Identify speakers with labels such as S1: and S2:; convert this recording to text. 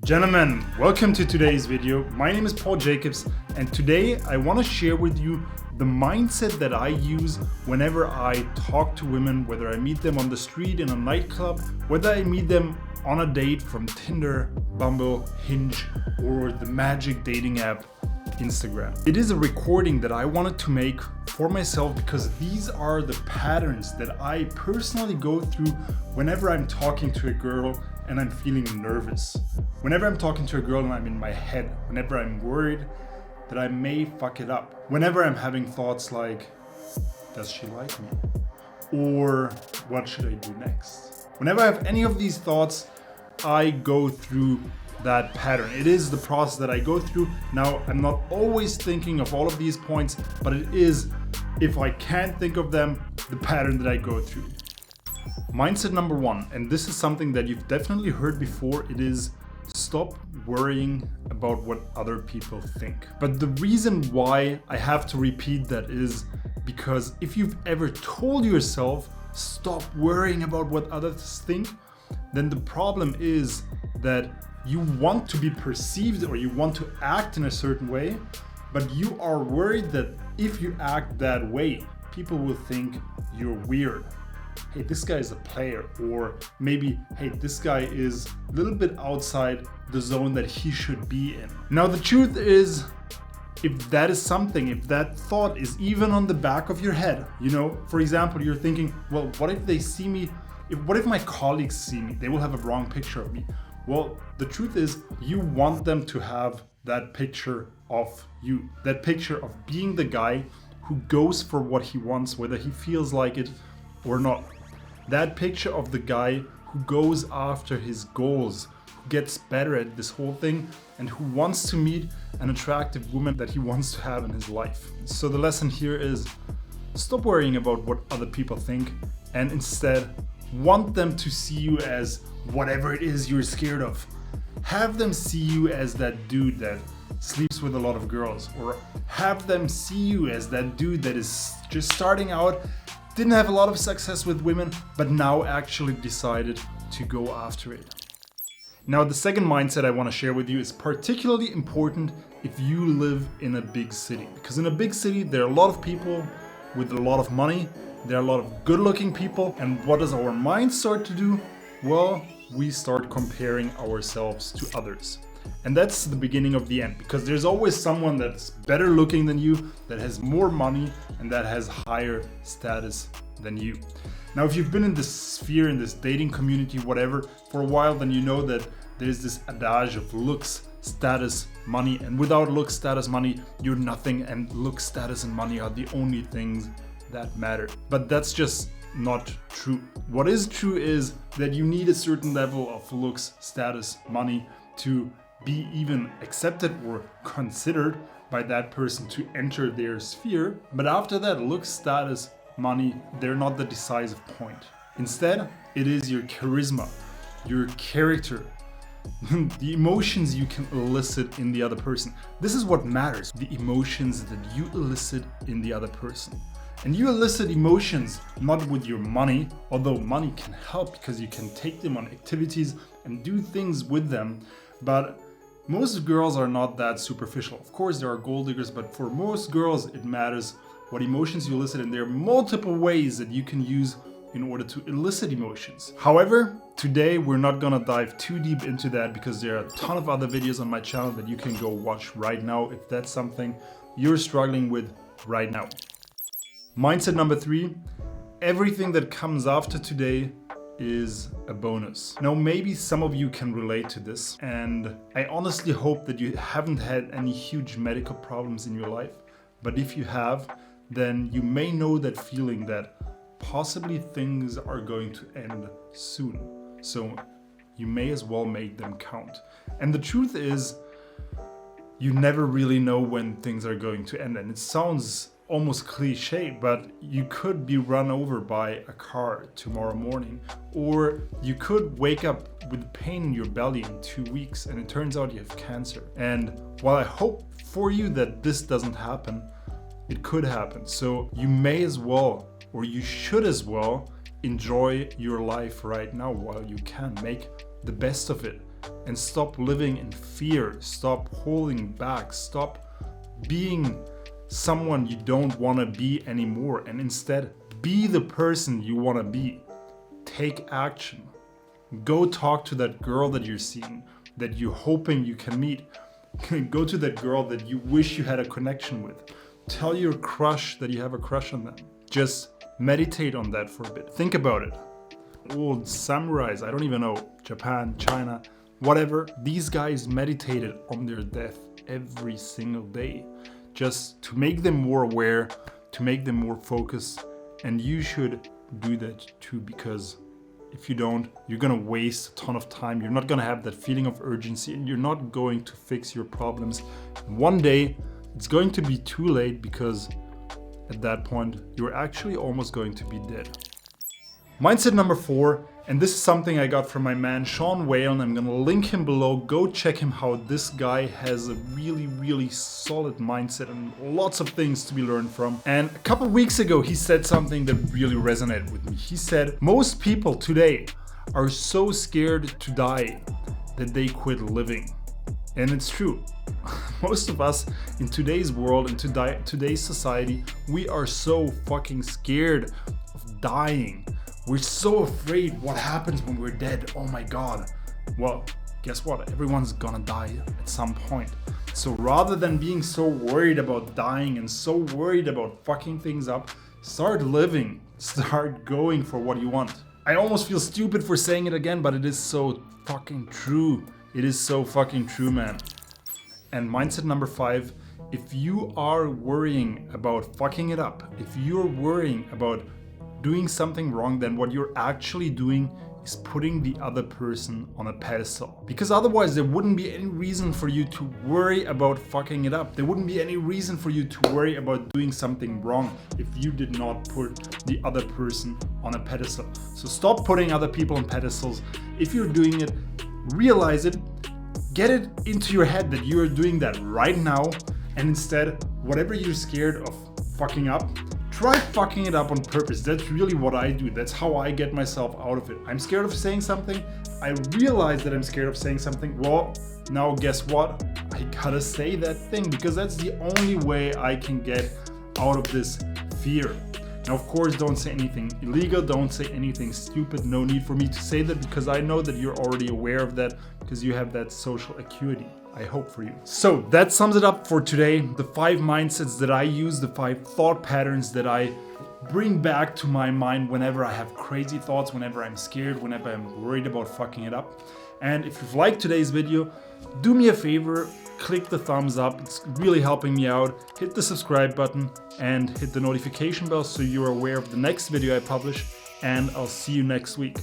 S1: Gentlemen, welcome to today's video. My name is Paul Jacobs, and today I want to share with you the mindset that I use whenever I talk to women, whether I meet them on the street, in a nightclub, whether I meet them on a date from Tinder, Bumble, Hinge, or the magic dating app, Instagram. It is a recording that I wanted to make for myself because these are the patterns that I personally go through whenever I'm talking to a girl and I'm feeling nervous. Whenever I'm talking to a girl and I'm in my head, whenever I'm worried that I may fuck it up, whenever I'm having thoughts like, does she like me? Or what should I do next? Whenever I have any of these thoughts, I go through that pattern. It is the process that I go through. Now, I'm not always thinking of all of these points, but it is, if I can't think of them, the pattern that I go through. Mindset number one, and this is something that you've definitely heard before, it is stop worrying about what other people think. But the reason why I have to repeat that is because if you've ever told yourself, stop worrying about what others think, then the problem is that you want to be perceived or you want to act in a certain way, but you are worried that if you act that way, people will think you're weird. Hey, this guy is a player, or maybe, hey, this guy is a little bit outside the zone that he should be in. Now, the truth is, if that is something, if that thought is even on the back of your head, for example, you're thinking, well, what if they see me? What if my colleagues see me? They will have a wrong picture of me. Well, the truth is, you want them to have that picture of you, that picture of being the guy who goes for what he wants, whether he feels like it or not. That picture of the guy who goes after his goals, who gets better at this whole thing, and who wants to meet an attractive woman that he wants to have in his life. So the lesson here is stop worrying about what other people think and instead want them to see you as whatever it is you're scared of. Have them see you as that dude that sleeps with a lot of girls, or have them see you as that dude that is just starting out, didn't have a lot of success with women, but now actually decided to go after it. Now, the second mindset I want to share with you is particularly important if you live in a big city. Because in a big city, there are a lot of people with a lot of money, there are a lot of good-looking people, and what does our mind start to do? Well, we start comparing ourselves to others. And that's the beginning of the end, because there's always someone that's better looking than you, that has more money, and that has higher status than you. Now, if you've been in this sphere, in this dating community, whatever, for a while, then you know that there's this adage of looks, status, money, and without looks, status, money, you're nothing, and looks, status, and money are the only things that matter. But that's just not true. What is true is that you need a certain level of looks, status, money to be even accepted or considered by that person to enter their sphere. But after that, looks, status, money, they're not the decisive point. Instead, it is your charisma, your character, the emotions you can elicit in the other person. This is what matters, the emotions that you elicit in the other person. And you elicit emotions not with your money, although money can help because you can take them on activities and do things with them. But most girls are not that superficial. Of course, there are gold diggers, but for most girls, it matters what emotions you elicit, and there are multiple ways that you can use in order to elicit emotions. However, today we're not gonna dive too deep into that because there are a ton of other videos on my channel that you can go watch right now if that's something you're struggling with right now. Mindset number three, everything that comes after today is a bonus. Now, maybe some of you can relate to this, and I honestly hope that you haven't had any huge medical problems in your life, but if you have, then you may know that feeling that possibly things are going to end soon. So you may as well make them count. And the truth is, you never really know when things are going to end, and it sounds almost cliche, but you could be run over by a car tomorrow morning, or you could wake up with pain in your belly in 2 weeks and it turns out you have cancer. And while I hope for you that this doesn't happen, it could happen. So you may as well, or you should as well, enjoy your life right now while you can. Make the best of it and stop living in fear. Stop holding back. Stop being someone you don't want to be anymore, and instead be the person you want to be. Take action. Go talk to that girl that you're seeing, that you're hoping you can meet. Go to that girl that you wish you had a connection with. Tell your crush that you have a crush on them. Just meditate on that for a bit. Think about it. Old samurais, I don't even know, Japan, China, whatever. These guys meditated on their death every single day, just to make them more aware, to make them more focused. And you should do that too, because if you don't, you're gonna waste a ton of time. You're not gonna have that feeling of urgency, and you're not going to fix your problems. One day, it's going to be too late, because at that point, you're actually almost going to be dead. Mindset number 4, and this is something I got from my man Sean Whalen. I'm gonna link him below. Go check him out. This guy has a really solid mindset and lots of things to be learned from. And a couple weeks ago, he said something that really resonated with me. He said, most people today are so scared to die that they quit living. And it's true. Most of us in today's world, in today's society, we are so fucking scared of dying. We're so afraid what happens when we're dead. Oh my God. Well, guess what? Everyone's gonna die at some point. So rather than being so worried about dying and so worried about fucking things up, start living. Start going for what you want. I almost feel stupid for saying it again, but it is so fucking true. It is so fucking true, man. And mindset number 5, if you are worrying about fucking it up, if you're worrying about doing something wrong, then what you're actually doing is putting the other person on a pedestal. Because otherwise there wouldn't be any reason for you to worry about fucking it up. There wouldn't be any reason for you to worry about doing something wrong if you did not put the other person on a pedestal. So stop putting other people on pedestals. If you're doing it, realize it, get it into your head that you are doing that right now, and instead, whatever you're scared of fucking up, try fucking it up on purpose. That's really what I do. That's how I get myself out of it. I'm scared of saying something. I realize that I'm scared of saying something. Well, now guess what? I gotta say that thing, because that's the only way I can get out of this fear. Now, of course, don't say anything illegal. Don't say anything stupid. No need for me to say that, because I know that you're already aware of that, because you have that social acuity. I hope for you. So that sums it up for today. The 5 mindsets that I use, the 5 thought patterns that I bring back to my mind whenever I have crazy thoughts, whenever I'm scared, whenever I'm worried about fucking it up. And if you've liked today's video, do me a favor, click the thumbs up. It's really helping me out. Hit the subscribe button and hit the notification bell so you're aware of the next video I publish. And I'll see you next week.